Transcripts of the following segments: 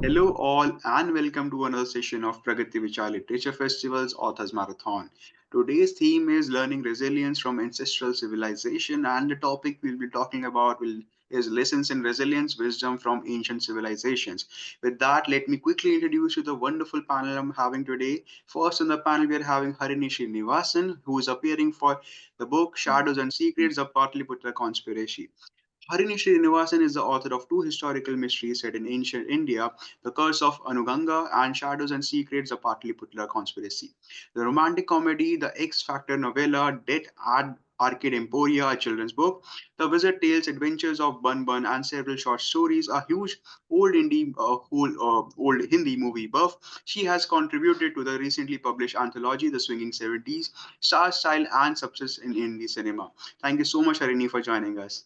Hello, all, and welcome to another session of Pragati Vichar Literature Festival's Authors Marathon. Today's theme is learning resilience from ancestral civilization, and the topic we'll be talking about is lessons in resilience, wisdom from ancient civilizations. With that, let me quickly introduce you the wonderful panel I'm having today. First on the panel, we are having Harini Srinivasan, who is appearing for the book Shadows and Secrets of Patliputra Conspiracy. Harini Srinivasan is the author of two historical mysteries set in ancient India, The Curse of Anuganga and Shadows and Secrets, The Patliputra Conspiracy. The romantic comedy, the X Factor novella, Death at Arcade Emporia, a children's book, The Wizard Tales, Adventures of Bun Bun, and several short stories, a huge old Hindi movie buff. She has contributed to the recently published anthology, The Swinging 70s, Star Style and Substance in Indie Cinema. Thank you so much, Harini, for joining us.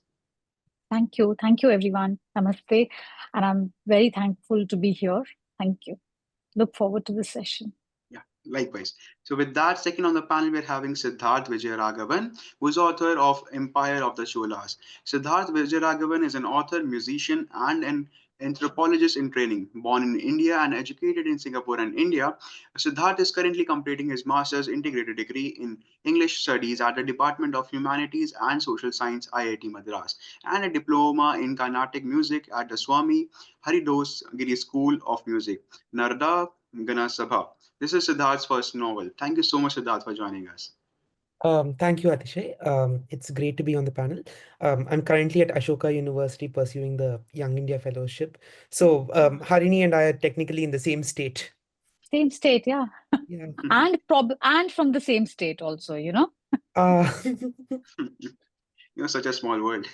Thank you. Thank you, everyone. Namaste. And I'm very thankful to be here. Thank you. Look forward to this session. Yeah, likewise. So with that, second on the panel, we're having Siddharth Vijayraghavan, who is author of Empire of the Cholas. Siddharth Vijayraghavan is an author, musician, and an anthropologist in training. Born in India and educated in Singapore and India, Siddharth is currently completing his master's integrated degree in English Studies at the Department of Humanities and Social Science, IIT Madras, and a diploma in Carnatic Music at the Swami Haridas Giri School of Music, Narada Ganasabha. This is Siddharth's first novel. Thank you so much, Siddharth, for joining us. Thank you, Atishay. It's great to be on the panel. I'm currently at Ashoka University pursuing the Young India Fellowship. So Harini and I are technically in the same state. Same state, yeah. Yeah. and from the same state also, You're such a small world.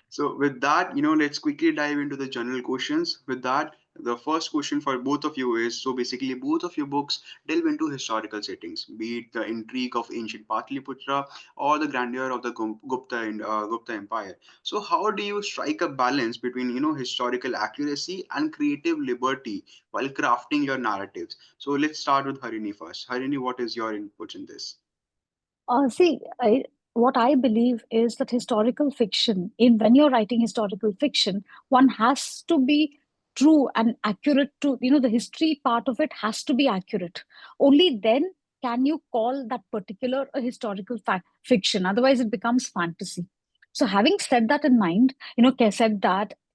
So with that, let's quickly dive into the general questions. With that, the first question for both of you is, so basically both of your books delve into historical settings, be it the intrigue of ancient Patliputra or the grandeur of the Gupta Empire. So how do you strike a balance between, historical accuracy and creative liberty while crafting your narratives? So let's start with Harini first. Harini, what is your input in this? What I believe is that historical fiction, when you're writing historical fiction, one has to be true and accurate to, the history part of it has to be accurate. Only then can you call that particular a historical fiction. Otherwise, it becomes fantasy. So having said that in mind,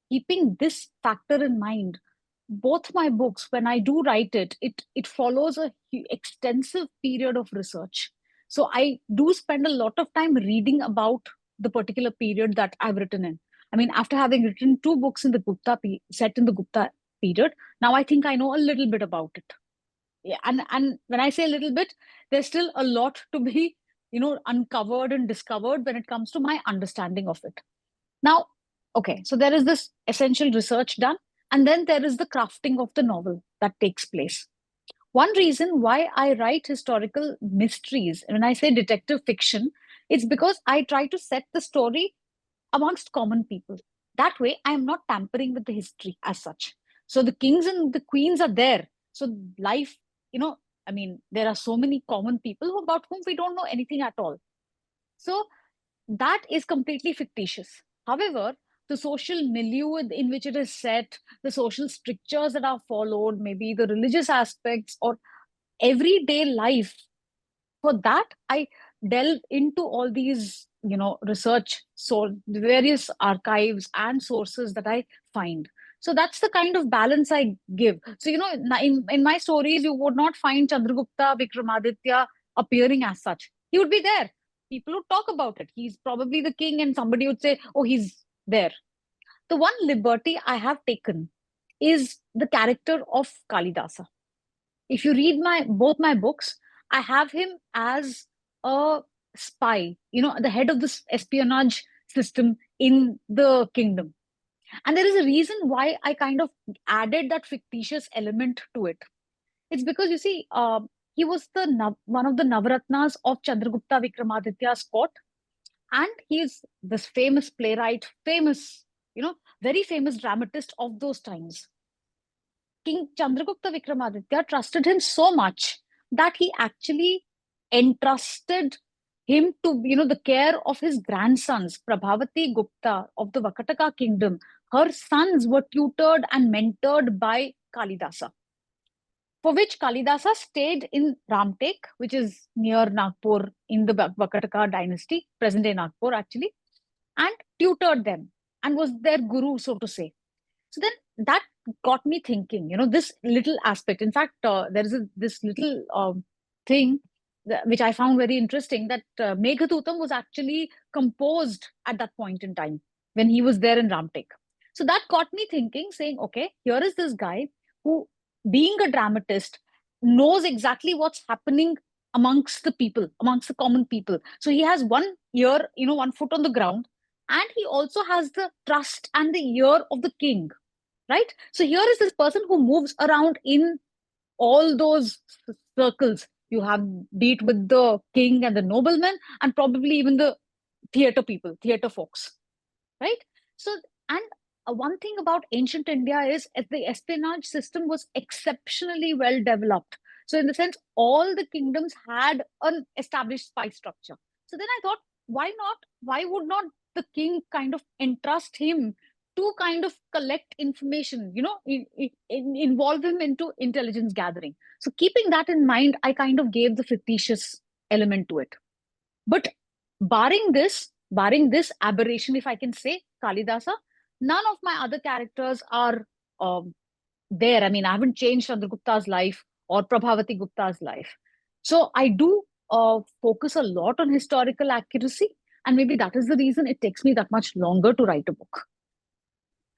keeping this factor in mind, both my books, when I do write it follows a extensive period of research. So I do spend a lot of time reading about the particular period that I've written in. I mean, after having written two books in the set in the Gupta period, now I think I know a little bit about it. Yeah, and when I say a little bit, there's still a lot to be, uncovered and discovered when it comes to my understanding of it. Now, okay, so there is this essential research done, and then there is the crafting of the novel that takes place. One reason why I write historical mysteries, when I say detective fiction, it's because I try to set the story amongst common people. That way, I am not tampering with the history as such. So the kings and the queens are there. So life, there are so many common people about whom we don't know anything at all. So that is completely fictitious. However, the social milieu in which it is set, the social strictures that are followed, maybe the religious aspects or everyday life, for that, I delve into all these, research, so various archives and sources that I find. So that's the kind of balance I give. So, in my stories, you would not find Chandragupta, Vikramaditya appearing as such. He would be there. People would talk about it. He's probably the king, and somebody would say, oh, he's there. The one liberty I have taken is the character of Kalidasa. If you read both my books, I have him as a spy, the head of this espionage system in the kingdom. And there is a reason why I kind of added that fictitious element to it. It's because, you see, he was one of the Navaratnas of Chandragupta Vikramaditya's court. And he's this famous playwright, very famous dramatist of those times. King Chandragupta Vikramaditya trusted him so much that he actually entrusted him to, the care of his grandsons, Prabhavati Gupta of the Vakataka kingdom, her sons were tutored and mentored by Kalidasa, for which Kalidasa stayed in Ramtek, which is near Nagpur in the Vakataka dynasty, present day Nagpur actually, and tutored them and was their guru, so to say. So then that got me thinking, this little aspect. In fact, there is this little thing which I found very interesting, that Meghadutam was actually composed at that point in time when he was there in Ramtek. So that got me thinking, saying, okay, here is this guy who, being a dramatist, knows exactly what's happening amongst the people, amongst the common people. So he has one ear, one foot on the ground, and he also has the trust and the ear of the king, right? So here is this person who moves around in all those circles. You have, be it with the king and the noblemen, and probably even the theater people, theater folks, right? So, and one thing about ancient India is the espionage system was exceptionally well developed. So, in the sense, all the kingdoms had an established spy structure. So then I thought, why not? Why would not the king kind of entrust him to kind of collect information, involve him into intelligence gathering? So, keeping that in mind, I kind of gave the fictitious element to it. But barring this aberration, if I can say, Kalidasa, none of my other characters are there. I mean, I haven't changed Chandragupta's life or Prabhavati Gupta's life. So I do focus a lot on historical accuracy, and maybe that is the reason it takes me that much longer to write a book.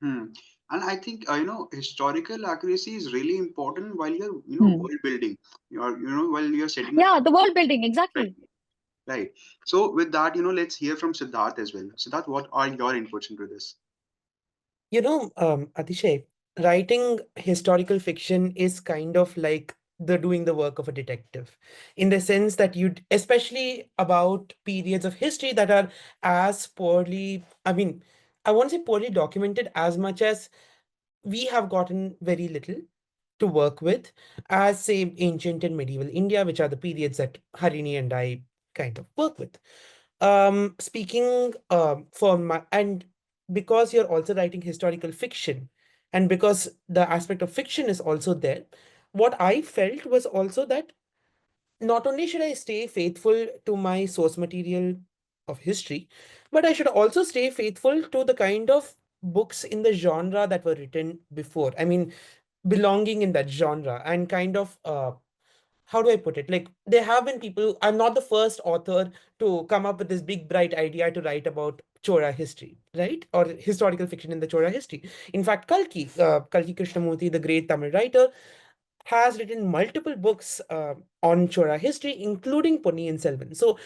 Hmm. And I think historical accuracy is really important while you're Hmm. world building. While you're setting up. Yeah, the world building, Right. exactly. Right. So with that, let's hear from Siddharth as well. Siddharth, what are your inputs into this? Atishay, writing historical fiction is kind of like doing the work of a detective, in the sense that especially about periods of history that are as poorly, I mean, I won't say poorly documented as much as we have gotten very little to work with, as say ancient and medieval India, which are the periods that Harini and I kind of work with. Speaking for my, and because you're also writing historical fiction, and because the aspect of fiction is also there, what I felt was also that not only should I stay faithful to my source material of history, but I should also stay faithful to the kind of books in the genre that were written before. I mean, belonging in that genre and kind of how do I put it? Like, there have been people, I'm not the first author to come up with this big, bright idea to write about Chora history, right? Or historical fiction in the Chora history. In fact, Kalki Krishnamurti, the great Tamil writer, has written multiple books on Chora history, including Ponniyin Selvan. So,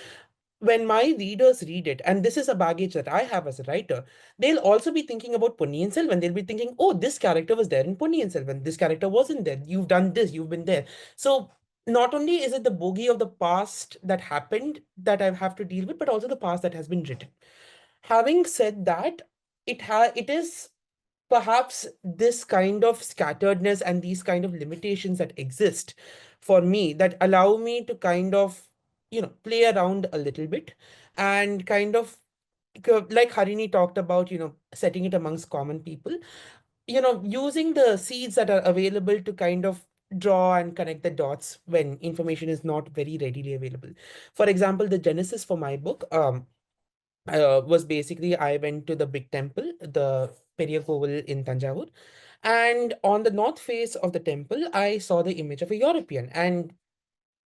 when my readers read it, and this is a baggage that I have as a writer, they'll also be thinking about Ponniyin Selvan. They'll be thinking, oh, this character was there in Ponniyin Selvan. This character wasn't there. You've done this, you've been there. So not only is it the bogey of the past that happened that I have to deal with, but also the past that has been written. Having said that, it is perhaps this kind of scatteredness and these kind of limitations that exist for me that allow me to kind of play around a little bit and kind of like Harini talked about, setting it amongst common people, using the seeds that are available to kind of draw and connect the dots when information is not very readily available. For example, the genesis for my book was basically I went to the big temple, the Periyar in Tanjavur, and on the north face of the temple, I saw the image of a European. And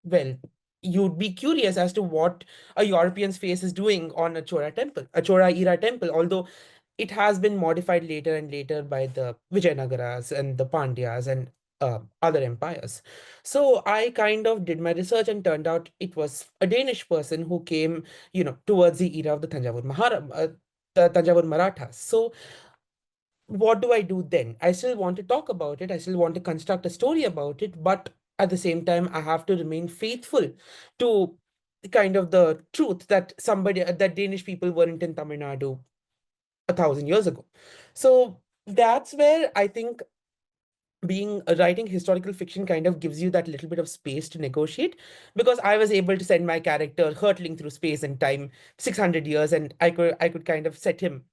well, you'd be curious as to what a European's face is doing on a Chora temple, a Chora era temple, although it has been modified later and later by the Vijayanagaras and the Pandyas and other empires. So I kind of did my research and turned out it was a Danish person who came, towards the era of the Tanjavur Marathas. So what do I do then? I still want to talk about it. I still want to construct a story about it, but at the same time, I have to remain faithful to kind of the truth that that Danish people weren't in Tamil Nadu 1,000 years ago. So that's where I think being writing historical fiction kind of gives you that little bit of space to negotiate, because I was able to send my character hurtling through space and time 600 years, and I could kind of set him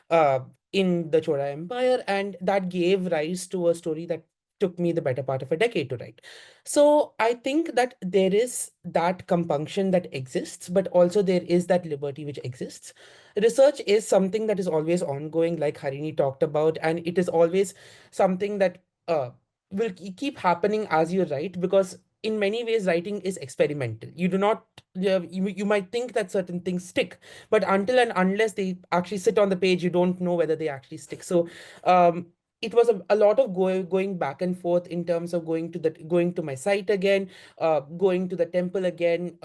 uh in the Chola Empire, and that gave rise to a story that took me the better part of a decade to write. So I think that there is that compunction that exists, but also there is that liberty which exists. Research is something that is always ongoing, like Harini talked about, and it is always something that will keep happening as you write, because in many ways writing is experimental. You do not you might think that certain things stick, but until and unless they actually sit on the page, you don't know whether they actually stick. So it was a lot of going back and forth in terms of going to my site again, going to the temple again,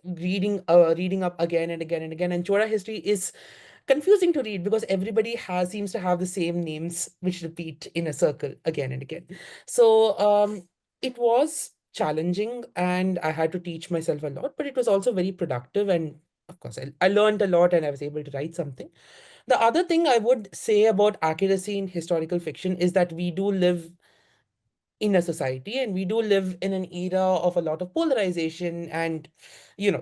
reading up again and again and again. And Chora history is confusing to read because everybody has seems to have the same names which repeat in a circle again and again. So it was challenging, and I had to teach myself a lot, but it was also very productive. And of course, I learned a lot and I was able to write something. The other thing I would say about accuracy in historical fiction is that we do live in a society, and we do live in an era of a lot of polarization and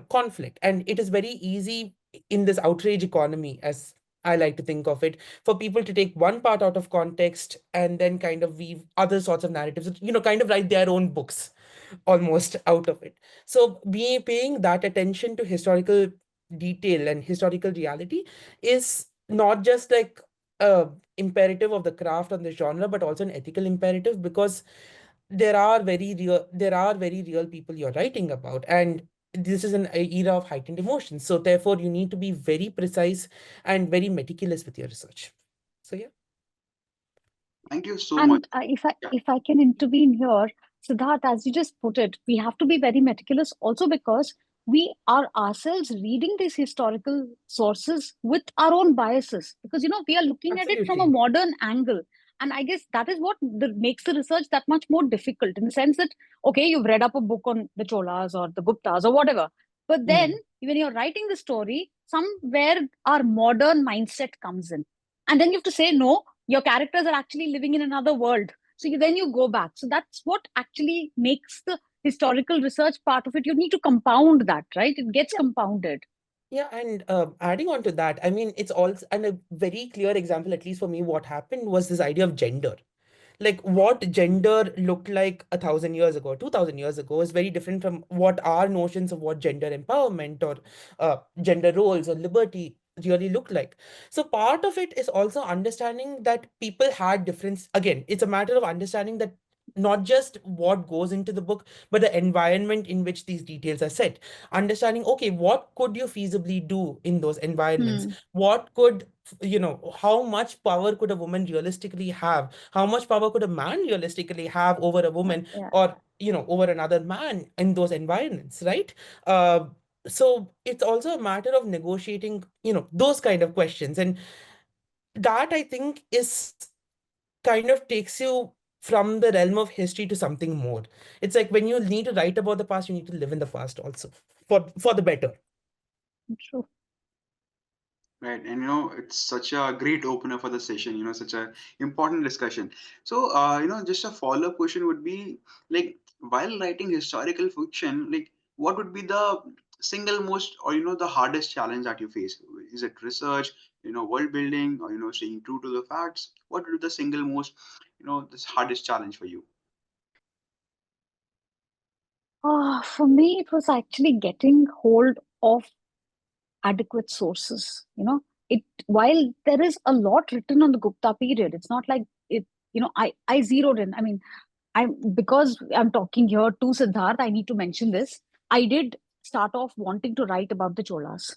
conflict, and it is very easy in this outrage economy, as I like to think of it, for people to take one part out of context and then kind of weave other sorts of narratives, kind of write their own books almost out of it. So be paying that attention to historical detail and historical reality is not just like a imperative of the craft or the genre, but also an ethical imperative, because there are very real people you're writing about, and this is an era of heightened emotions. So therefore you need to be very precise and very meticulous with your research. So yeah. Thank you so much. And Yeah. if I can intervene here, Siddharth, as you just put it, we have to be very meticulous also because we are ourselves reading these historical sources with our own biases because we are looking at it from a Absolutely. modern angle. And I guess that is what makes the research that much more difficult in the sense that, okay, you've read up a book on the Cholas or the Guptas or whatever. But then Mhm. when you're writing the story, somewhere our modern mindset comes in. And then you have to say, no, your characters are actually living in another world. So then you go back. So that's what actually makes the historical research part of it. You need to compound that, right? It gets compounded. Yeah, and adding on to that, I mean, it's also, and a very clear example, at least for me, what happened was this idea of gender. Like what gender looked like 1,000 years ago, 2,000 years ago, is very different from what our notions of what gender empowerment or gender roles or liberty really look like. So part of it is also understanding that people had difference. Again, it's a matter of understanding that not just what goes into the book, but the environment in which these details are set. Understanding, okay, what could you feasibly do in those environments? Hmm. What could, how much power could a woman realistically have? How much power could a man realistically have over a Yeah, woman, yeah. or over another man in those environments, right? So it's also a matter of negotiating those kind of questions, and that I think is kind of takes you from the realm of history to something more. It's like when you need to write about the past, you need to live in the past also, for the better. True. Right, and it's such a great opener for the session. Such a important discussion. So, just a follow-up question would be like, while writing historical fiction, like, what would be the single most, or the hardest challenge that you face? Is it research, world building, or staying true to the facts? What would be the single most, this hardest challenge for you? For me, it was actually getting hold of adequate sources. It while there is a lot written on the Gupta period, it's not like it. I zeroed in. I mean, because I'm talking here to Siddharth, I need to mention this. I did start off wanting to write about the Cholas,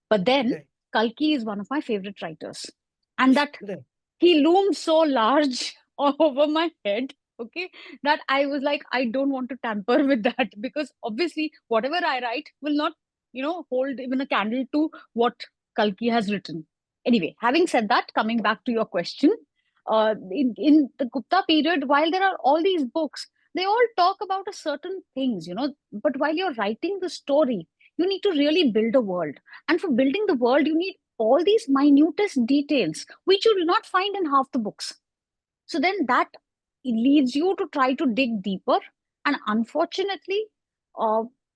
but then Right, Kalki is one of my favorite writers, and that right. he loomed so large over my head, okay, that I was like, I don't want to tamper with that because obviously whatever I write will not hold even a candle to what Kalki has written. Anyway, having said that, coming back to your question, in the Gupta period, while there are all these books, they all talk about a certain things, but while you're writing the story, you need to really build a world. And for building the world, you need all these minutest details, which you do not find in half the books. So then that leads you to try to dig deeper. And unfortunately,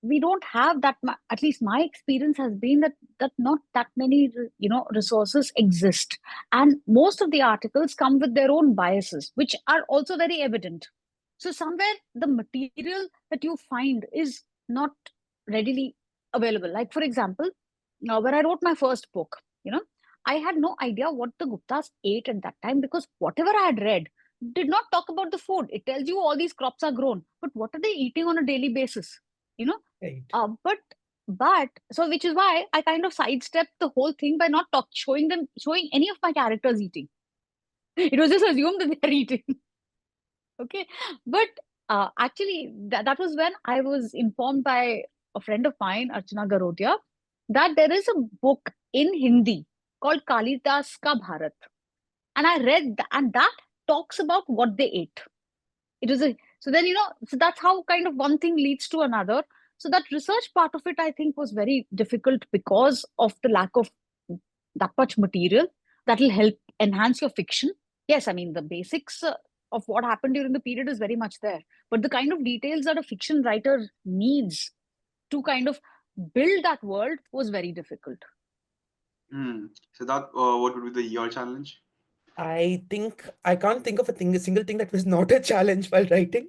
we don't have that at least my experience has been that not that many resources exist, and most of the articles come with their own biases which are also very evident. So somewhere the material that you find is not readily available. Like for example, when I wrote my first book, I had no idea what the Guptas ate at that time, because whatever I had read did not talk about the food. It tells you all these crops are grown, but what are they eating on a daily basis? You know, Right. but so which is why I kind of sidestepped the whole thing by not showing any of my characters eating. It was just assumed that they're eating. Okay, but actually, that was when I was informed by a friend of mine, Archana Garodia, that there is a book in Hindi called Kalidas Ka Bharat, and I read that, and that talks about what they ate. It was a so then so that's how kind of one thing leads to another. So that research part of it, I think, was very difficult because of the lack of that much material that will help enhance your fiction. Yes, I mean the basics of what happened during the period is very much there, but the kind of details that a fiction writer needs to kind of build that world was very difficult. So that what would be the your challenge? I think I can't think of a single thing that was not a challenge while writing.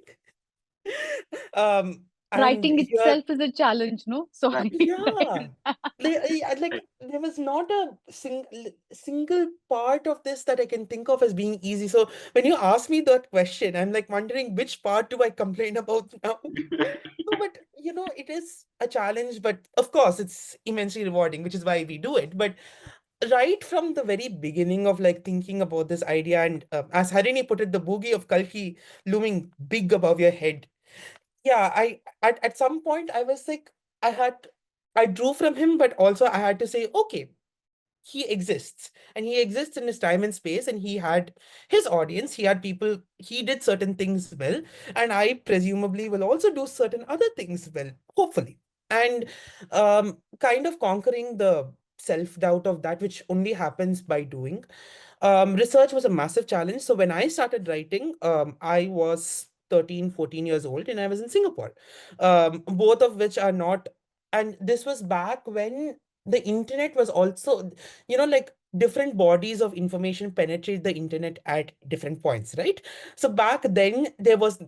And Writing here, itself is a challenge, no? Right. Sorry. yeah, like Right. there was not a single part of this that I can think of as being easy. So when you ask me that question, I'm like wondering which part do I complain about now? No, but it is a challenge, but of course it's immensely rewarding, which is why we do it. But right from the very beginning of like thinking about this idea, and as Harini put it, the boogie of Kalki looming big above your head. Yeah, at some point I was like, I drew from him, but also I had to say, okay, he exists, and he exists in his time and space, and he had his audience, he had people, he did certain things well, and I presumably will also do certain other things well, hopefully. And kind of conquering the self-doubt of that, which only happens by doing. Research was a massive challenge. So when I started writing, I was 13, 14 years old, and I was in Singapore, both of which are not, and this was back when the internet was also, like different bodies of information penetrate the internet at different points, right? So back then there was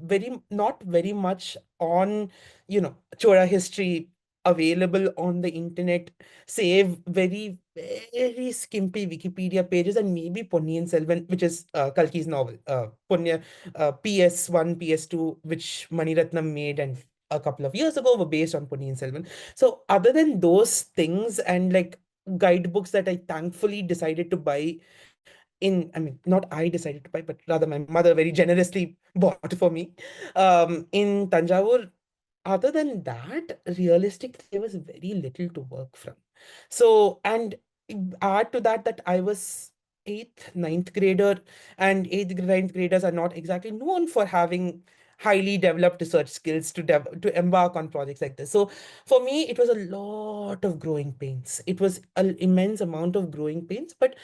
not very much on, Chora history available on the internet, save very, very skimpy Wikipedia pages and maybe Ponniyin Selvan, which is Kalki's novel, PS1, PS2, which Maniratnam made and a couple of years ago were based on Ponniyin Selvan. So other than those things and like guidebooks that I thankfully decided to buy I mean, not I decided to buy, but rather my mother very generously bought for me, in Tanjavur, other than that, realistically, there was very little to work from. So, and add to that, that I was eighth, ninth grader, and eighth, ninth graders are not exactly known for having highly developed research skills to embark on projects like this. So for me, it was a lot of growing pains. It was an immense amount of growing pains, but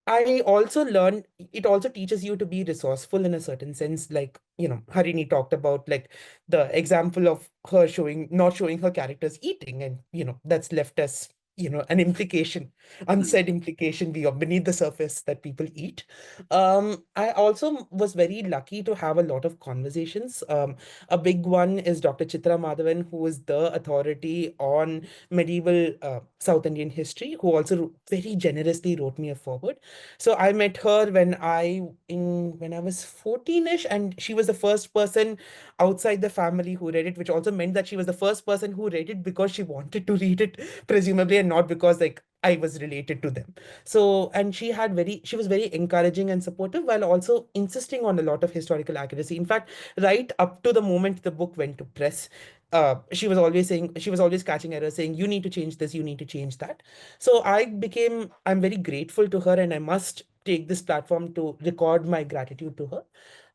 I also learned it also teaches you to be resourceful in a certain sense. Like, Harini talked about like the example of her not showing her characters eating, and that's left as, an implication, unsaid implication beneath the surface that people eat. I also was very lucky to have a lot of conversations. A big one is Dr. Chitra Madhavan, who is the authority on medieval South Indian history, who also very generously wrote me a foreword. So I met her when I was 14ish, and she was the first person outside the family who read it, which also meant that she was the first person who read it because she wanted to read it, presumably, and not because like I was related to them. So, and she was very encouraging and supportive while also insisting on a lot of historical accuracy. In fact, right up to the moment the book went to press, she was always catching errors, saying, you need to change this, you need to change that. So I'm very grateful to her, and I must take this platform to record my gratitude to her.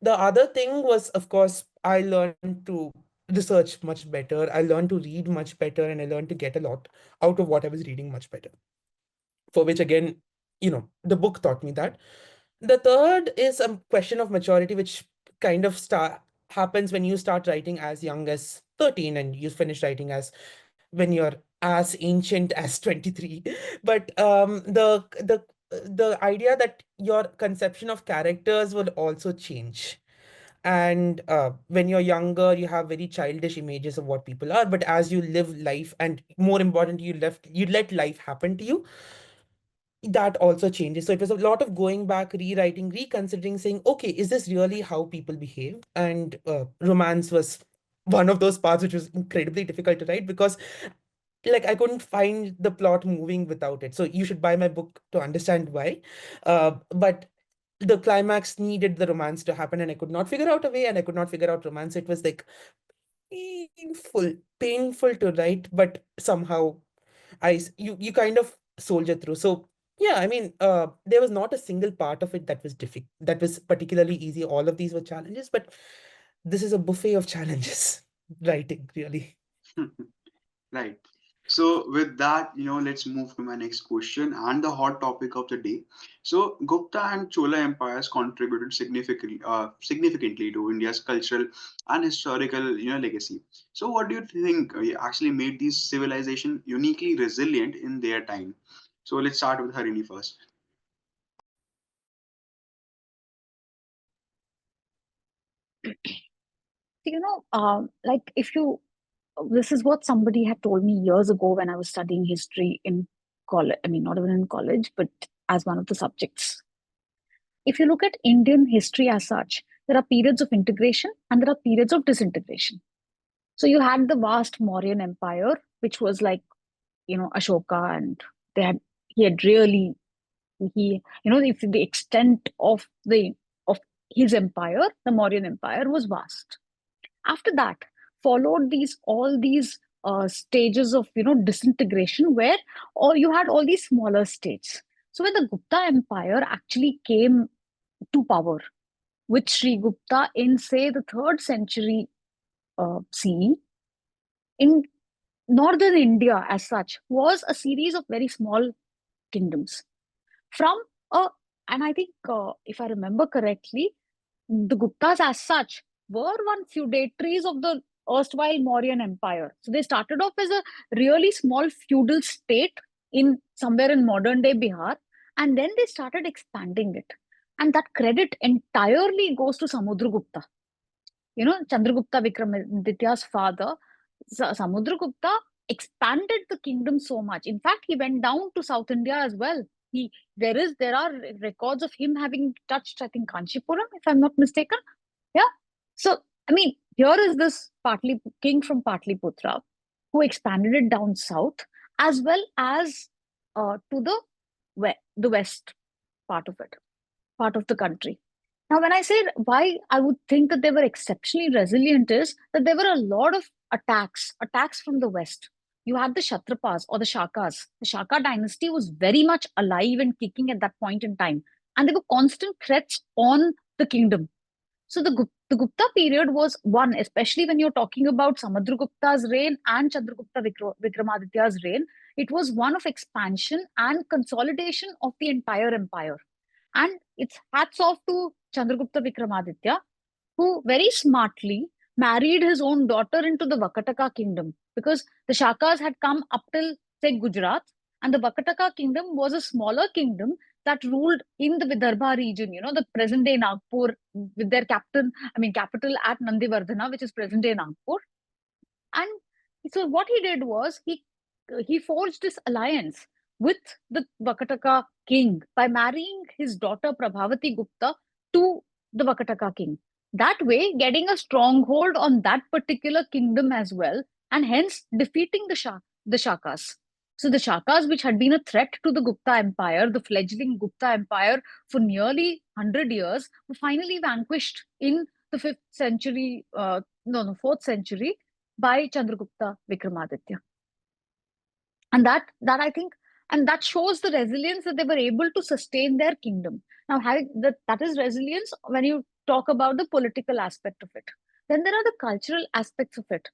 The other thing was, of course, I learned to research much better. I learned to read much better, and I learned to get a lot out of what I was reading much better. For which, again, the book taught me that. The third is a question of maturity, which kind of happens when you start writing as young as 13 and you finish writing as when you're as ancient as 23. But the idea that your conception of characters will also change. And when you're younger, you have very childish images of what people are, but as you live life, and more important, you let life happen to you, that also changes. So it was a lot of going back, rewriting, reconsidering, saying, okay, is this really how people behave? And romance was one of those parts which was incredibly difficult to write, because like I couldn't find the plot moving without it. So you should buy my book to understand why. But the climax needed the romance to happen, and I could not figure out a way, and I could not figure out romance. It was like painful to write, but somehow you kind of soldier through. So yeah, I mean, there was not a single part of it that was difficult, that was particularly easy. All of these were challenges, but this is a buffet of challenges, writing, really. Right. So with that, let's move to my next question and the hot topic of the day. So Gupta and Chola empires contributed significantly to India's cultural and historical, legacy. So what do you think actually made these civilization uniquely resilient in their time? So let's start with Harini first. Like if you, this is what somebody had told me years ago when I was studying history in college. I mean, not even in college, but as one of the subjects. If you look at Indian history as such, there are periods of integration and there are periods of disintegration. So you had the vast Mauryan Empire, which was like, Ashoka, and they had he had really if the extent of his empire, the Mauryan Empire was vast. After that, followed these all these stages of disintegration, where or you had all these smaller states. So when the Gupta Empire actually came to power with Sri Gupta in, say, the third century CE, in northern India as such was a series of very small kingdoms. From a, and I think if I remember correctly, the Guptas as such were one feudatories of the erstwhile Mauryan Empire. So they started off as a really small feudal state in somewhere in modern day Bihar, and then they started expanding it. And that credit entirely goes to Samudragupta. Chandragupta Vikramaditya's father, Samudragupta, expanded the kingdom so much. In fact, he went down to South India as well. There are records of him having touched, I think, Kanchipuram, if I'm not mistaken. Yeah. So, I mean, here is this king from Patliputra who expanded it down south as well as to the west part of it, part of the country. Now, when I say why I would think that they were exceptionally resilient is that there were a lot of attacks from the west. You had the Kshatrapas or the Shakas. The Shaka dynasty was very much alive and kicking at that point in time. And there were constant threats on the kingdom. So the Gupta period was one, especially when you're talking about Samudragupta's reign and Chandragupta Vikramaditya's reign, it was one of expansion and consolidation of the entire empire. And it's hats off to Chandragupta Vikramaditya, who very smartly married his own daughter into the Vakataka kingdom, because the Shakas had come up till, say, Gujarat, and the Vakataka kingdom was a smaller kingdom that ruled in the Vidarbha region, the present day Nagpur, with their capital at Nandivardhana, which is present day Nagpur. And so what he did was he forged this alliance with the Vakataka king by marrying his daughter Prabhavati Gupta to the Vakataka king. That way, getting a stronghold on that particular kingdom as well, and hence defeating the Shakas. So the Shakas, which had been a threat to the Gupta Empire, the fledgling Gupta Empire for nearly 100 years, were finally vanquished in the 5th century, no, no, 4th century by Chandragupta Vikramaditya. And that I think, and that shows the resilience that they were able to sustain their kingdom. Now, having that is resilience when you talk about the political aspect of it. Then there are the cultural aspects of it.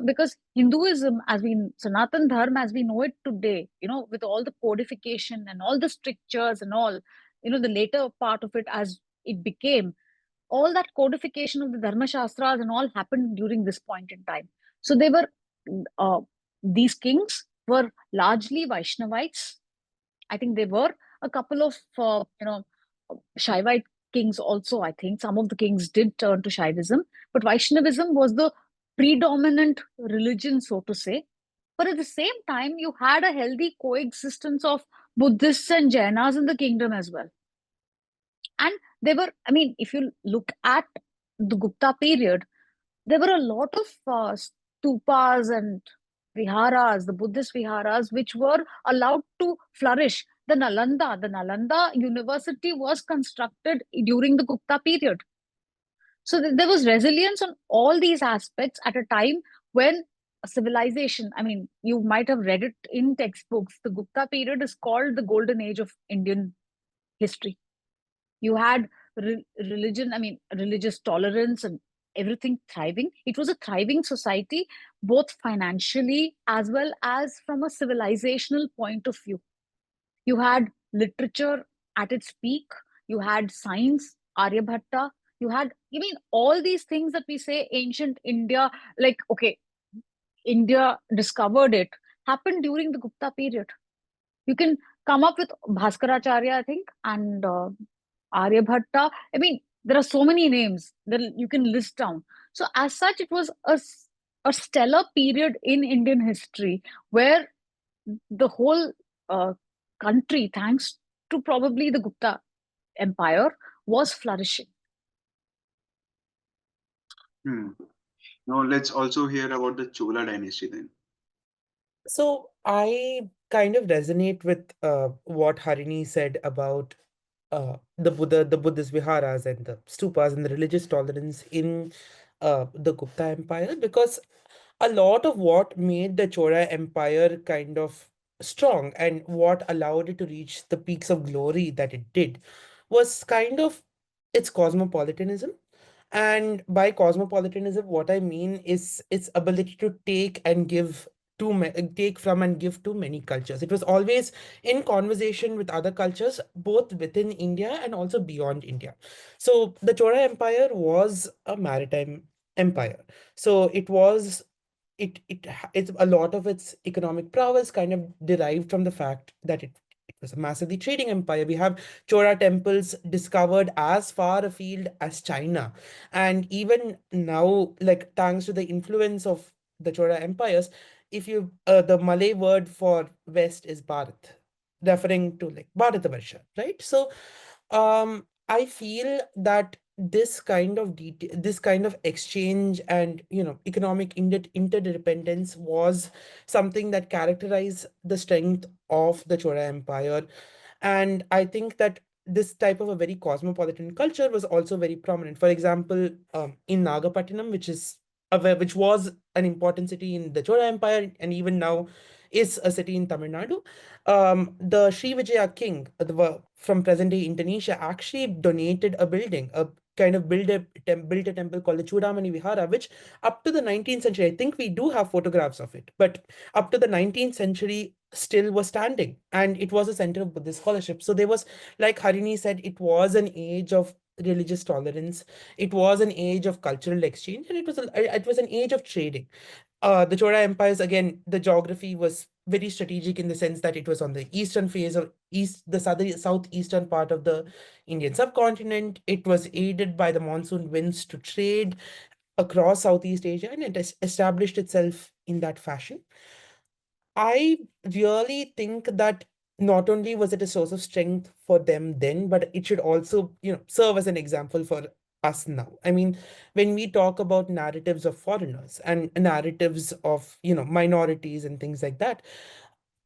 Because Hinduism, as we Sanatan Dharma, as we know it today, with all the codification and all the strictures and all, the later part of it as it became, all that codification of the Dharma Shastras and all happened during this point in time. So they were, uh, these kings were largely Vaishnavites. I think there were a couple of, Shaivite kings also. I think some of the kings did turn to Shaivism, but Vaishnavism was the predominant religion, so to say. But at the same time, you had a healthy coexistence of Buddhists and Jainas in the kingdom as well. And they were, I mean, if you look at the Gupta period, there were a lot of stupas and viharas, the Buddhist viharas, which were allowed to flourish. The Nalanda University was constructed during the Gupta period. So there was resilience on all these aspects at a time when a civilization, I mean, you might have read it in textbooks. The Gupta period is called the golden age of Indian history. You had religion, I mean, religious tolerance and everything thriving. It was a thriving society, both financially as well as from a civilizational point of view. You had literature at its peak, you had science, Aryabhatta, you had, I mean, all these things that we say ancient India, like, okay, India discovered it, happened during the Gupta period. You can come up with Bhaskaracharya, I think, and Aryabhatta. I mean, there are so many names that you can list down. So, as such, it was a stellar period in Indian history where the whole uh, country, thanks to probably the Gupta Empire, was flourishing. Hmm. Now let's also hear about the Chola dynasty then. So I kind of resonate with what Harini said about the Buddhist viharas and the stupas and the religious tolerance in the Gupta Empire, because a lot of what made the Chola Empire kind of strong and what allowed it to reach the peaks of glory that it did was kind of its cosmopolitanism. And by cosmopolitanism, what I mean is its ability to take from and give to many cultures. It was always in conversation with other cultures, both within India and also beyond India. So the Chola Empire was a maritime empire. So it's a lot of its economic prowess kind of derived from the fact that it was a massively trading empire. We have Chora temples discovered as far afield as China. And even now, like thanks to the influence of the Chora empires, if you the Malay word for west is Bharat, referring to like Bharatavarsha, right? So I feel that this kind of exchange and economic interdependence was something that characterized the strength of the Chora Empire. And I think that this type of a very cosmopolitan culture was also very prominent. For example, in Nagapattinam, which was an important city in the Chola Empire, and even now is a city in Tamil Nadu. The Sri Vijaya king from present-day Indonesia actually donated a building, a kind of built a temple called the Chudamani Vihara, which up to the 19th century, I think we do have photographs of it, but up to the 19th century still was standing, and it was a center of Buddhist scholarship. So there was, like Harini said, it was an age of religious tolerance, it was an age of cultural exchange, and it was an age of trading. The Chola empires, again, the geography was very strategic in the sense that it was on the eastern phase of the southeastern part of the Indian subcontinent. It was aided by the monsoon winds to trade across Southeast Asia, and it established itself in that fashion. I really think that not only was it a source of strength for them then, but it should also, serve as an example for us now. I mean, when we talk about narratives of foreigners and narratives of, minorities and things like that,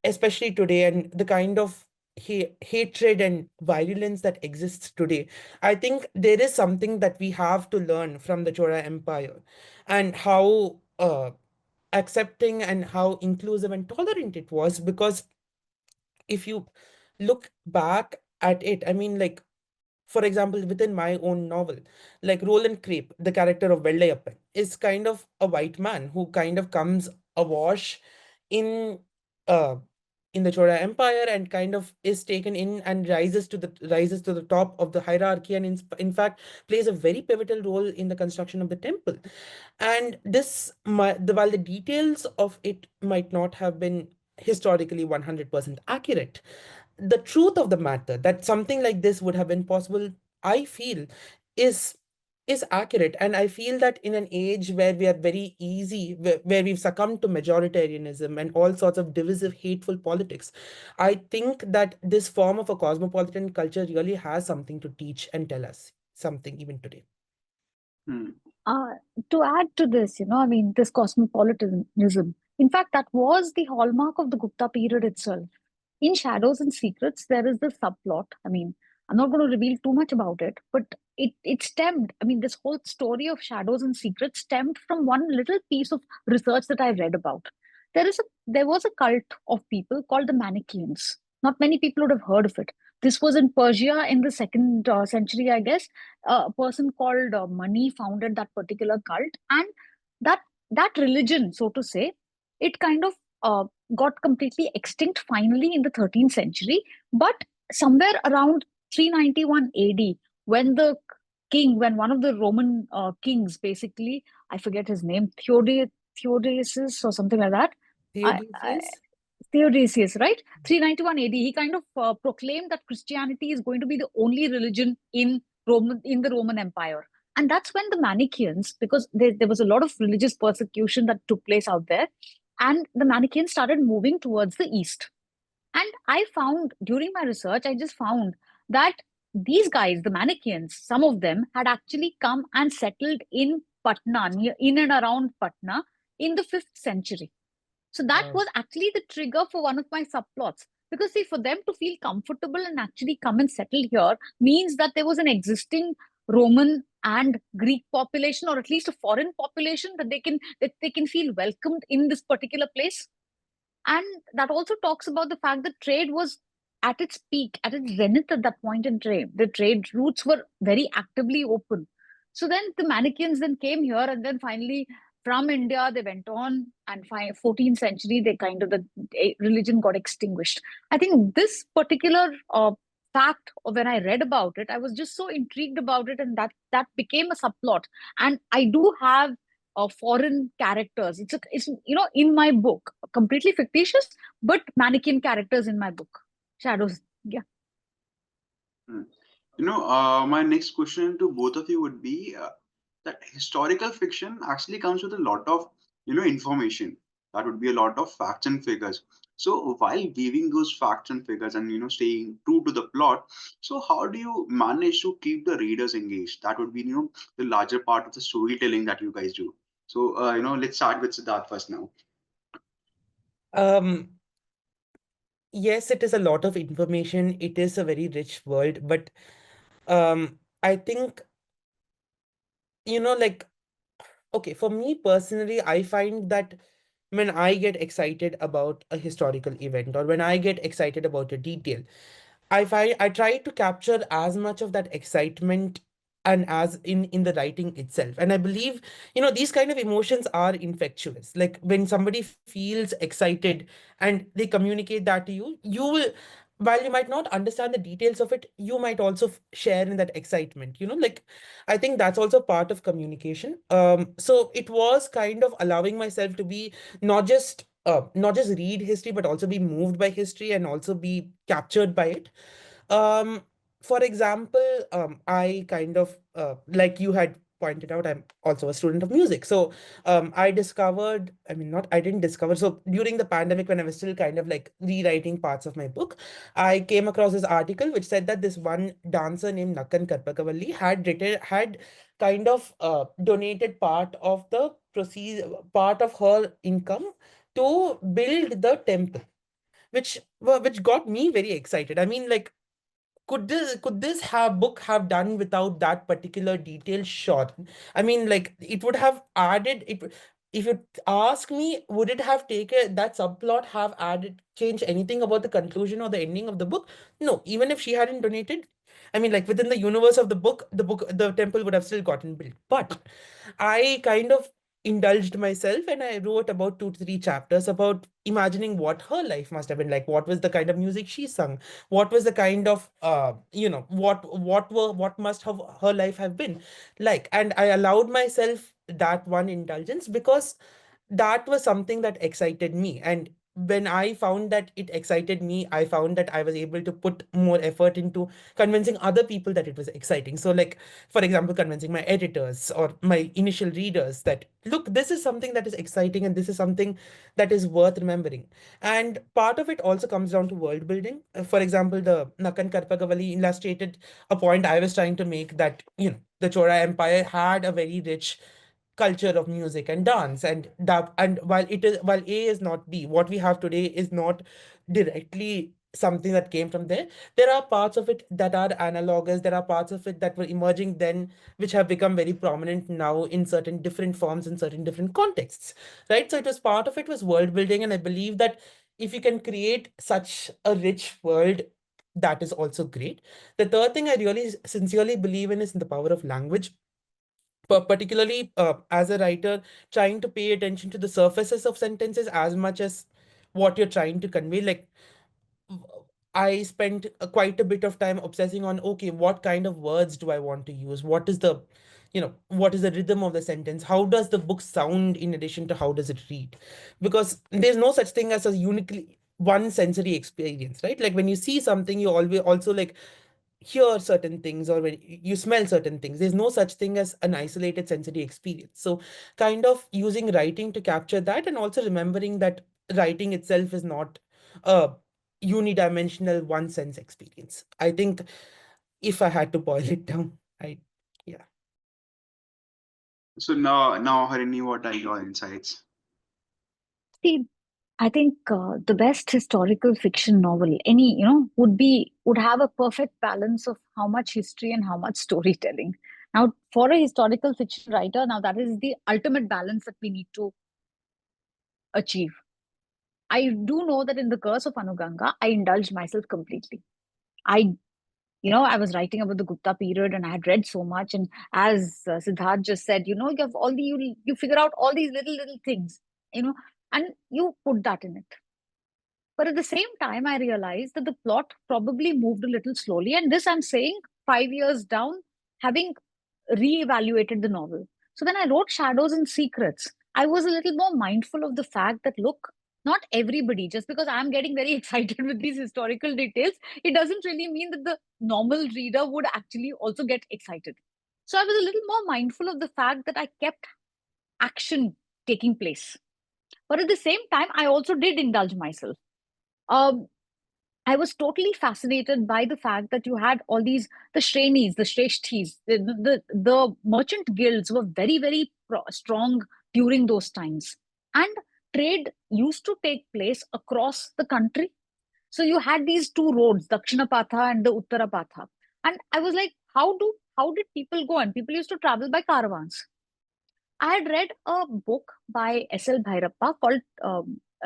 especially today, and the kind of hatred and violence that exists today, I think there is something that we have to learn from the Chora Empire and how accepting and how inclusive and tolerant it was. Because if you look back at it, I mean, like, for example, within my own novel, like Roland Crepe, the character of Vellayapan, is kind of a white man who kind of comes awash in uh, in the Chola Empire and kind of is taken in and rises to the top of the hierarchy, and in fact plays a very pivotal role in the construction of the temple. And while the details of it might not have been historically 100% accurate, the truth of the matter that something like this would have been possible, I feel, is is accurate. And I feel that in an age where we are very easy, where we've succumbed to majoritarianism and all sorts of divisive, hateful politics, I think that this form of a cosmopolitan culture really has something to teach and tell us something even today. Hmm. Uh, to add to this, I mean, this cosmopolitanism, in fact, that was the hallmark of the Gupta period itself. In Shadows and Secrets, there is this subplot. I mean, I'm not going to reveal too much about it, but it stemmed. I mean, this whole story of Shadows and Secrets stemmed from one little piece of research that I read about. There was a cult of people called the Manichaeans. Not many people would have heard of it. This was in Persia in the second century, I guess. A person called Mani founded that particular cult, and that that religion, so to say, it kind of got completely extinct finally in the 13th century. But somewhere around 391 AD, when when one of the Roman kings, basically, I forget his name, Theodosius or something like that. I Theodosius? Theodosius, right? 391 AD, he kind of proclaimed that Christianity is going to be the only religion in the Roman Empire. And that's when the Manichaeans, because there was a lot of religious persecution that took place out there, and the Manichaeans started moving towards the east. And I found during my research, I just found that these guys, the Manichaeans, some of them had actually come and settled in Patna, in and around Patna, in the 5th century. So that Wow. was actually the trigger for one of my subplots. Because see, for them to feel comfortable and actually come and settle here means that there was an existing Roman and Greek population, or at least a foreign population, that they can feel welcomed in this particular place. And that also talks about the fact that trade was at its peak, at its zenith at that point in trade. The trade routes were very actively open. So then the Manichaeans then came here, and then finally from India they went on, and 14th century they kind of the religion got extinguished. I think this particular fact, when I read about it, I was just so intrigued about it, and that became a subplot. And I do have foreign characters. It's in my book, completely fictitious, but mannequin characters in my book, Shadows. Yeah. Hmm. My next question to both of you would be that historical fiction actually comes with a lot of, information. That would be a lot of facts and figures. So while weaving those facts and figures and staying true to the plot, so how do you manage to keep the readers engaged? That would be the larger part of the storytelling that you guys do. So let's start with Siddharth first now. Um, yes, it is a lot of information. It is a very rich world, but I think, like, okay, for me personally, I find that when I get excited about a historical event or when I get excited about a detail, I try to capture as much of that excitement and as in the writing itself. And I believe, these kind of emotions are infectious. Like when somebody feels excited and they communicate that to you, you will, while you might not understand the details of it, you might also share in that excitement. Like I think that's also part of communication. So it was kind of allowing myself to be not just read history, but also be moved by history and also be captured by it. Um, for example, I kind of like you had pointed out, I'm also a student of music. So I mean, not I didn't discover. So during the pandemic, when I was still kind of like rewriting parts of my book, I came across this article which said that this one dancer named Nakkan Karpakavalli had kind of donated part of her income to build the temple, which got me very excited. I mean, like, could this have book have done without that particular detail? Sure. I mean, like, it would have added it. If you ask me, would it have taken that subplot have added changed anything about the conclusion or the ending of the book? No. Even if she hadn't donated, I mean, like, within the universe of the book, the temple would have still gotten built. But I kind of indulged myself and I wrote about 2 to 3 chapters about imagining what her life must have been like. What was the kind of music she sung? What was the kind of what must have her life have been like? And I allowed myself that one indulgence because that was something that excited me. And when I found that it excited me, I found that I was able to put more effort into convincing other people that it was exciting. So, like, for example, convincing my editors or my initial readers that, look, this is something that is exciting and this is something that is worth remembering. And part of it also comes down to world building. For example, the Nakan Karpagavali illustrated a point I was trying to make, that, the Chora Empire had a very rich culture of music and dance, and while A is not B, what we have today is not directly something that came from there. There are parts of it that are analogous, there are parts of it that were emerging then, which have become very prominent now in certain different forms, in certain different contexts, right? So it was part of it was world building, and I believe that if you can create such a rich world, that is also great. The third thing I really sincerely believe in is in the power of language, particularly as a writer, trying to pay attention to the surfaces of sentences as much as what you're trying to convey. Like, I spent quite a bit of time obsessing on, okay, what kind of words do I want to use? What is the rhythm of the sentence? How does the book sound in addition to how does it read? Because there's no such thing as a uniquely one sensory experience, right? Like when you see something, you always also like hear certain things, or when you smell certain things. There's no such thing as an isolated sensory experience. So kind of using writing to capture that, and also remembering that writing itself is not a unidimensional one sense experience. I think if I had to boil it down, I yeah. So now, Harini, what are your insights? See, I think the best historical fiction novel, any, would have a perfect balance of how much history and how much storytelling. Now, for a historical fiction writer, now that is the ultimate balance that we need to achieve. I do know that in The Curse of Anuganga, I indulged myself completely. I, I was writing about the Gupta period and I had read so much. And as Siddharth just said, you have all you figure out all these little things, and you put that in it. But at the same time, I realized that the plot probably moved a little slowly. And this I'm saying 5 years down, having re-evaluated the novel. So when I wrote Shadows and Secrets, I was a little more mindful of the fact that, look, not everybody, just because I'm getting very excited with these historical details, it doesn't really mean that the normal reader would actually also get excited. So I was a little more mindful of the fact that I kept action taking place. But at the same time, I also did indulge myself. Um, I was totally fascinated by the fact that you had all these the Shrenis, the Shreshthis, the merchant guilds were very strong during those times, and trade used to take place across the country. So you had these two roads, Dakshinapatha and the Uttarapatha, and I was like, how did people go? And people used to travel by caravans. I had read a book by S.L. Bhairappa called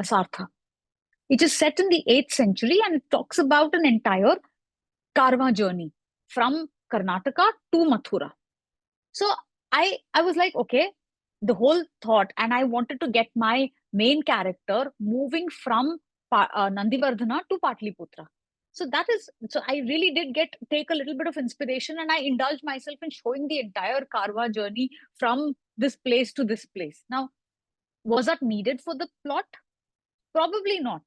Sartha, which is set in the 8th century and it talks about an entire Karwa journey from Karnataka to Mathura. So I was like, okay, the whole thought, and I wanted to get my main character moving from Nandivardhana to Patliputra. So I really did take a little bit of inspiration, and I indulged myself in showing the entire Karwa journey from this place to this place. Now, was that needed for the plot? Probably not.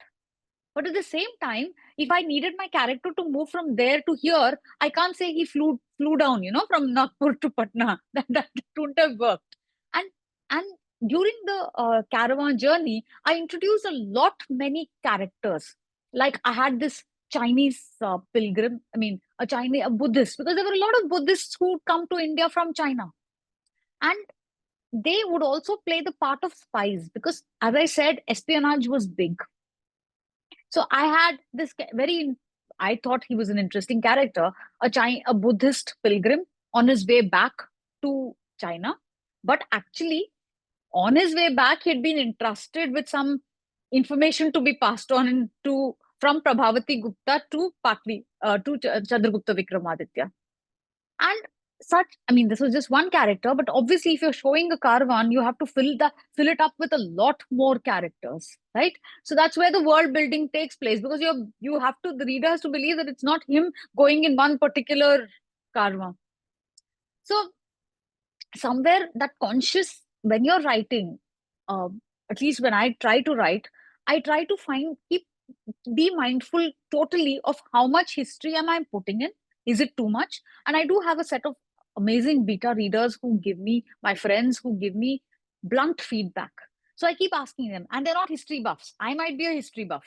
But at the same time, if I needed my character to move from there to here, I can't say he flew down, from Nagpur to Patna. That wouldn't have worked. And during the caravan journey, I introduced many characters. Like I had this Chinese pilgrim, a Buddhist, because there were a lot of Buddhists who come to India from China. And they would also play the part of spies because, as I said, espionage was big. So I had this I thought he was an interesting character, a Buddhist pilgrim on his way back to China. But actually, on his way back, he'd been entrusted with some information to be passed on from Prabhavati Gupta to Chandragupta Vikramaditya. And such, I mean, this was just one character, but obviously if you're showing a caravan, you have to fill it up with a lot more characters, right? So that's where the world building takes place, because you have to, the reader has to believe that it's not him going in one particular caravan. So somewhere that conscious, when you're writing, at least when I try to write, I try to find, keep, be mindful totally of how much history am I putting in. Is it too much? And I do have a set of amazing beta readers who give me, my friends who give me blunt feedback. So I keep asking them, and they're not history buffs. I might be a history buff.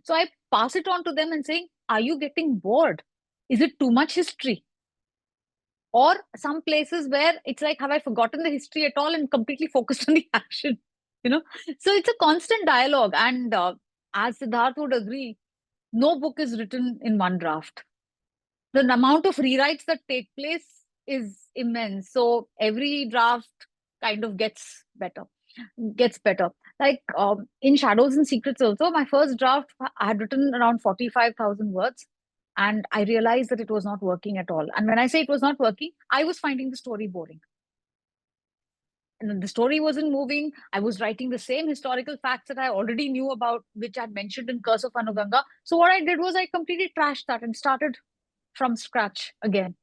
So I pass it on to them and saying, are you getting bored? Is it too much history? Or some places where it's like, have I forgotten the history at all and completely focused on the action? You know, so it's a constant dialogue. And as Siddharth would agree, no book is written in one draft. The amount of rewrites that take place is immense. So every draft kind of gets better. Like in Shadows and Secrets, also, my first draft, I had written around 45,000 words. And I realized that it was not working at all. And when I say it was not working, I was finding the story boring. And the story wasn't moving. I was writing the same historical facts that I already knew about, which I'd mentioned in Curse of Anuganga. So what I did was I completely trashed that and started from scratch again.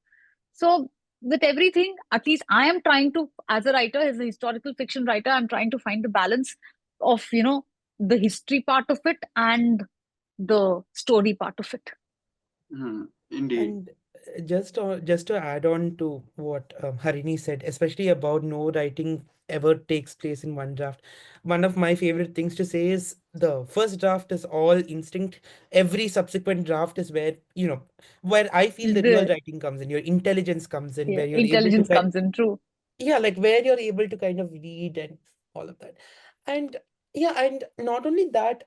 So with everything, at least I am trying to, as a writer, as a historical fiction writer, I'm trying to find the balance of, the history part of it and the story part of it. Indeed. And just to add on to what Harini said, especially about no writing ever takes place in one draft. One of my favorite things to say is the first draft is all instinct. Every subsequent draft is where, where I feel the real The writing comes in, your intelligence comes in, Yeah, where you're able to intelligence comes in, true. yeah, like where you're able to kind of read and all of that. And yeah, and not only that,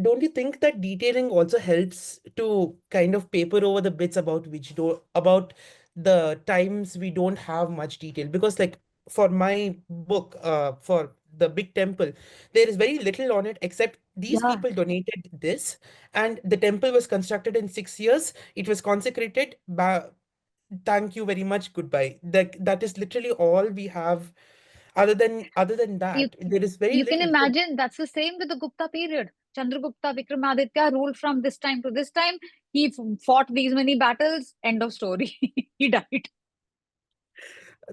don't you think that detailing also helps to kind of paper over the bits about which do about the times we don't have much detail? Because like for my book, for the big temple, there is very little on it except these Yeah, people donated this, and the temple was constructed in 6 years. It was consecrated. Thank you very much, goodbye. That is literally all we have. Other than you that, there is very you can little. So imagine that's the same with the Gupta period. Chandragupta Vikramaditya ruled from this time to this time. He fought these many battles. End of story. He died.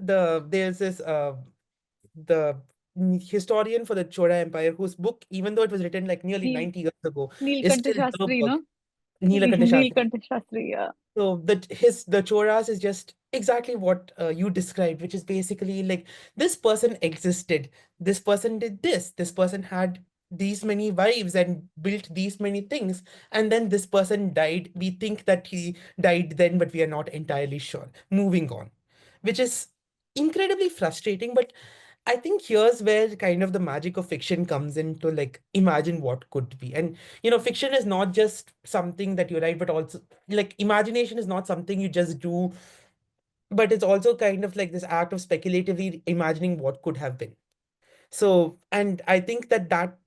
there's this the historian for the Chola Empire, whose book, even though it was written like nearly Neil 90 years ago, is Neelkanta still the Shastri, book. no? Nilakanta Shastri. Neelkanta Shastri. Yeah. So the Choras is just exactly what you described, which is basically like this person existed, this person did this, this person had these many wives and built these many things, and then this person died. We think that he died then, but we are not entirely sure. Moving on, which is incredibly frustrating, but I think here's where kind of the magic of fiction comes in to like imagine what could be. And fiction is not just something that you write, but also like imagination is not something you just do, but it's also kind of like this act of speculatively imagining what could have been. So, and I think that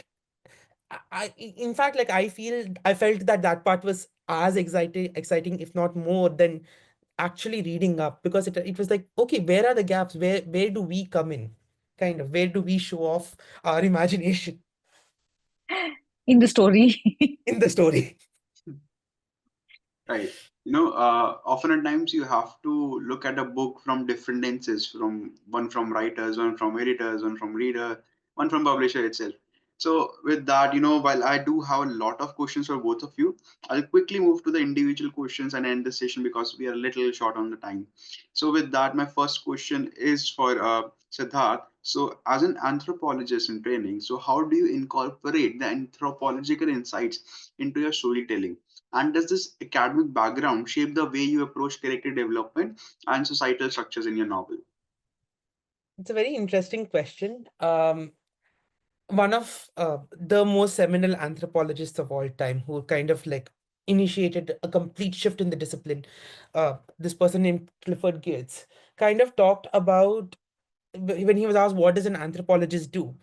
in fact, like I felt that part was as exciting, if not more, than actually reading up, because it was like, okay, where are the gaps? Where do we come in? Kind of, where do we show off our imagination In the story. in the story? Right. Often at times you have to look at a book from different lenses, from one from writers, one from editors, one from reader, one from publisher itself. So with that, while I do have a lot of questions for both of you, I'll quickly move to the individual questions and end the session because we are a little short on the time. So with that, my first question is for Siddharth. So as an anthropologist in training, so how do you incorporate the anthropological insights into your storytelling? And does this academic background shape the way you approach character development and societal structures in your novel? It's a very interesting question. One of the most seminal anthropologists of all time, who kind of like initiated a complete shift in the discipline, this person named Clifford Geertz, kind of talked about, when he was asked, what does an anthropologist do?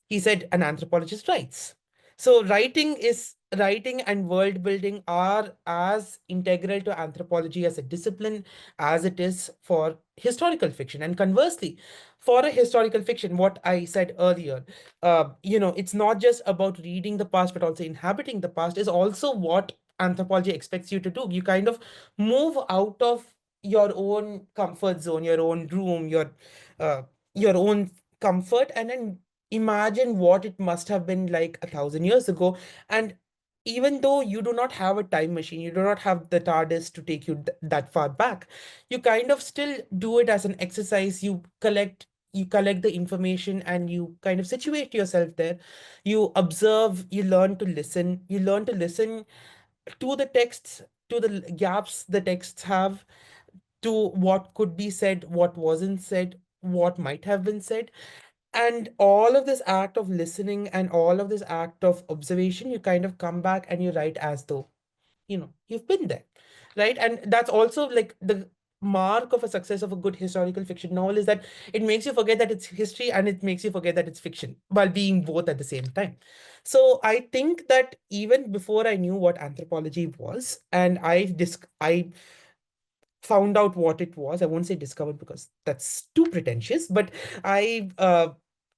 He said, an anthropologist writes. So writing is writing and world building are as integral to anthropology as a discipline as it is for historical fiction. And conversely, for a historical fiction, what I said earlier, it's not just about reading the past, but also inhabiting the past is also what anthropology expects you to do. You kind of move out of your own comfort zone, your own room, uh, your own comfort, and then imagine what it must have been like 1,000 years ago. And even though you do not have a time machine, you do not have the TARDIS to take you that far back, you kind of still do it as an exercise. You collect the information and you kind of situate yourself there. You observe, you learn to listen to the texts, to the gaps the texts have, to what could be said, what wasn't said, what might have been said. And all of this act of listening and all of this act of observation, you kind of come back and you write as though, you've been there, right? And that's also like the mark of a success of a good historical fiction novel, is that it makes you forget that it's history and it makes you forget that it's fiction while being both at the same time. So I think that even before I knew what anthropology was, and I found out what it was. I won't say discovered because that's too pretentious, but I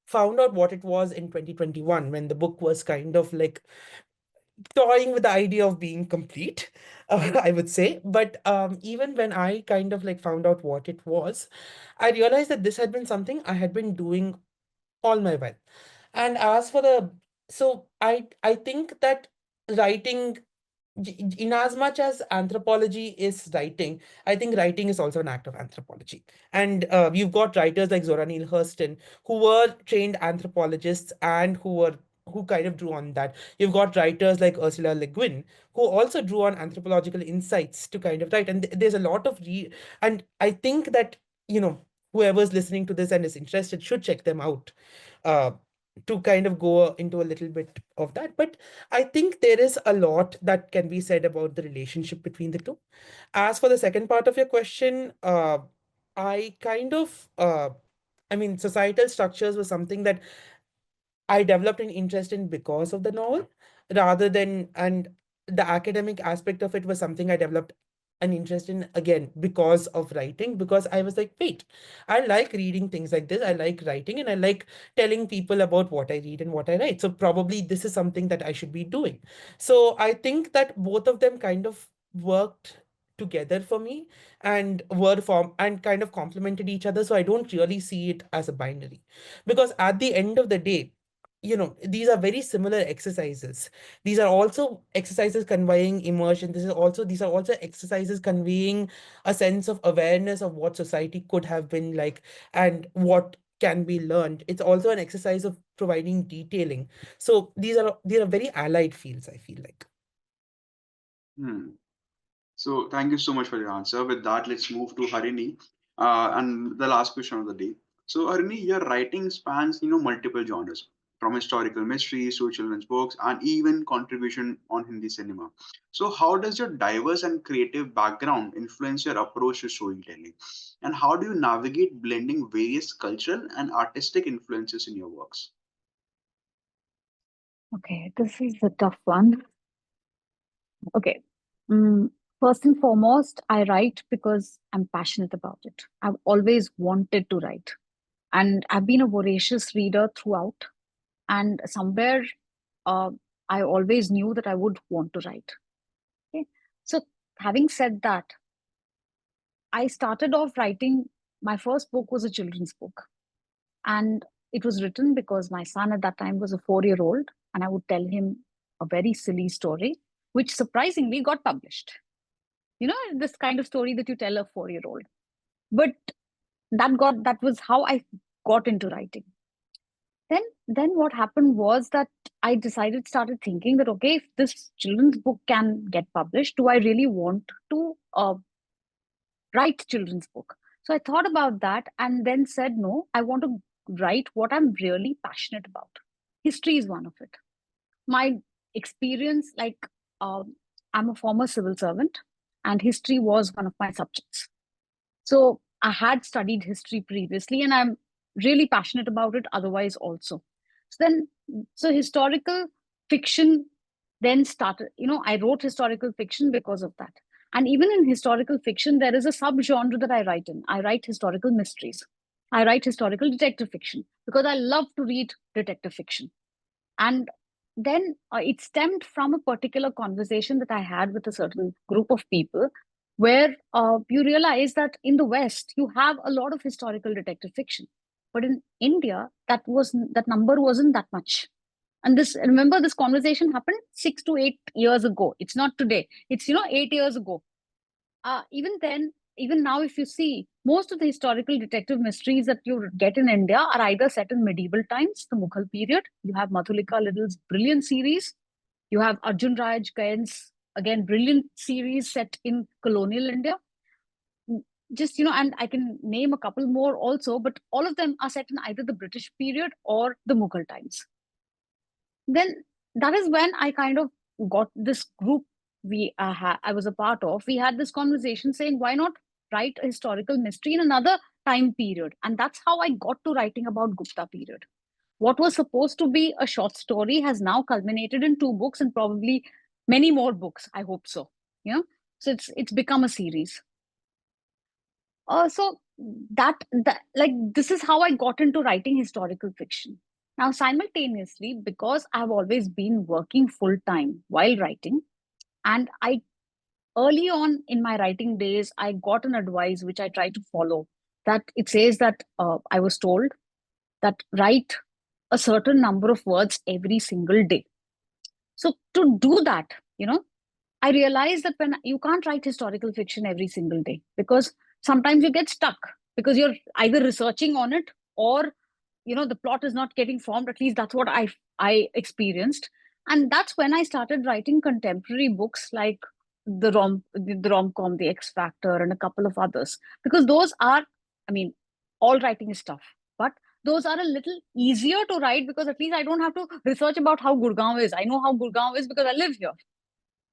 found out what it was in 2021, when the book was kind of like toying with the idea of being complete, I would say. But even when I kind of like found out what it was, I realized that this had been something I had been doing all my while. And as for the, so I think that writing, in as much as anthropology is writing, I think writing is also an act of anthropology. And you've got writers like Zora Neale Hurston, who were trained anthropologists and who kind of drew on that. You've got writers like Ursula Le Guin, who also drew on anthropological insights to kind of write. And there's a lot of and I think that, whoever's listening to this and is interested should check them out, uh, to kind of go into a little bit of that. But I think there is a lot that can be said about the relationship between the two. As for the second part of your question, I kind of, I mean, societal structures was something that I developed an interest in because of the novel, rather than, and the academic aspect of it was something I developed an interest in again because of writing, because I was like, wait, I like reading things like this. I like writing and I like telling people about what I read and what I write. So probably this is something that I should be doing. So I think that both of them kind of worked together for me and were form and kind of complemented each other. So I don't really see it as a binary, because at the end of the day, these are very similar exercises. These are also exercises conveying immersion. These are also exercises conveying a sense of awareness of what society could have been like and what can be learned. It's also an exercise of providing detailing. So these are very allied fields, I feel like. Hmm. So thank you so much for your answer. With that, let's move to Harini, and the last question of the day. So Harini, your writing spans multiple genres, from historical mysteries to children's books and even contribution on Hindi cinema. So how does your diverse and creative background influence your approach to storytelling, and how do you navigate blending various cultural and artistic influences in your works? Okay, this is a tough one. Okay. Mm, First and foremost, I write because I'm passionate about it. I've always wanted to write, and I've been a voracious reader throughout. And somewhere, uh, I always knew that I would want to write. Okay. So, having said that, I started off writing. My first book was a children's book, and it was written because my son at that time was a 4-year old, and I would tell him a very silly story, which surprisingly got published. This kind of story that you tell a 4-year old. But that was how I got into writing. Then what happened was that I started thinking that, okay, if this children's book can get published, do I really want to write children's book? So I thought about that and then said, no, I want to write what I'm really passionate about. History is one of it. My experience, like, I'm a former civil servant, and history was one of my subjects. So I had studied history previously, and I'm really passionate about it otherwise also. So then, so historical fiction then started, I wrote historical fiction because of that. And even in historical fiction, there is a subgenre that I write in. I write historical mysteries. I write historical detective fiction because I love to read detective fiction. And then it stemmed from a particular conversation that I had with a certain group of people, where you realize that in the West, you have a lot of historical detective fiction. But in India, that number wasn't that much. And this, remember, this conversation happened 6 to 8 years ago. It's not today. It's 8 years ago. Even then, even now, if you see, most of the historical detective mysteries that you get in India are either set in medieval times, the Mughal period. You have Madhulika Little's brilliant series. You have Arjun Raj Kayan's, again, brilliant series set in colonial India. Just, and I can name a couple more also, but all of them are set in either the British period or the Mughal times. Then that is when I kind of got this group I was a part of. We had this conversation saying, why not write a historical mystery in another time period? And that's how I got to writing about Gupta period. What was supposed to be a short story has now culminated in 2 books and probably many more books. I hope so. So it's become a series. So that like this is how I got into writing historical fiction. Now, simultaneously, because I've always been working full time while writing, and I early on in my writing days, I got an advice which I try to follow. That it says that I was told that write a certain number of words every single day. So to do that, I realized that when you can't write historical fiction every single day, because sometimes you get stuck because you're either researching on it, or the plot is not getting formed. At least that's what I experienced. And that's when I started writing contemporary books like the rom-com, The X Factor, and a couple of others, because those are, I mean, all writing is tough, but those are a little easier to write because at least I don't have to research about how Gurgaon is. I know how Gurgaon is because I live here,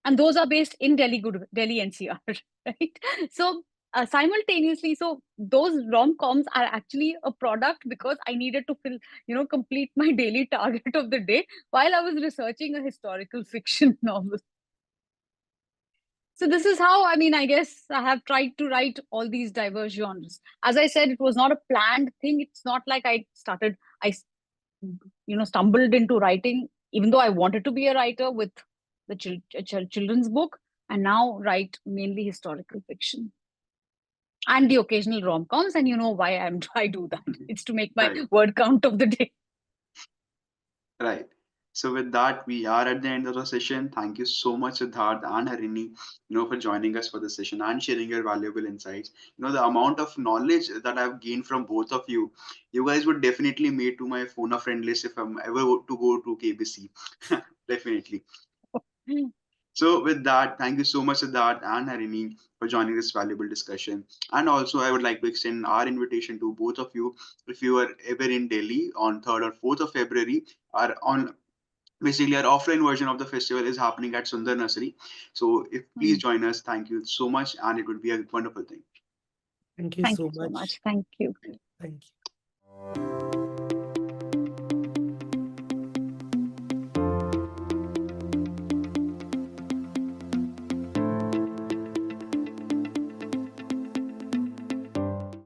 and those are based in Delhi NCR, right? So simultaneously, so those rom-coms are actually a product because I needed to complete my daily target of the day while I was researching a historical fiction novel. So this is how, I guess I have tried to write all these diverse genres. As I said, it was not a planned thing. It's not like I stumbled into writing, even though I wanted to be a writer with the children's book, and now write mainly historical fiction and the occasional rom-coms. And you know why I do that. It's to make my Right. word count of the day. Right. So with that, we are at the end of the session. Thank you so much, Siddharth and Harini, for joining us for the session and sharing your valuable insights. The amount of knowledge that I've gained from both of you, you guys would definitely make to my phone a friend list if I'm ever to go to KBC. Definitely. So with that, thank you so much, Siddharth and Harini, for joining this valuable discussion. And also, I would like to extend our invitation to both of you. If you are ever in Delhi on 3rd or 4th of February, our on basically our offline version of the festival is happening at Sundar Nursery. So if please join us, thank you so much, and it would be a wonderful thing. Thank you Thank so you so much. much. Thank you. Thank you.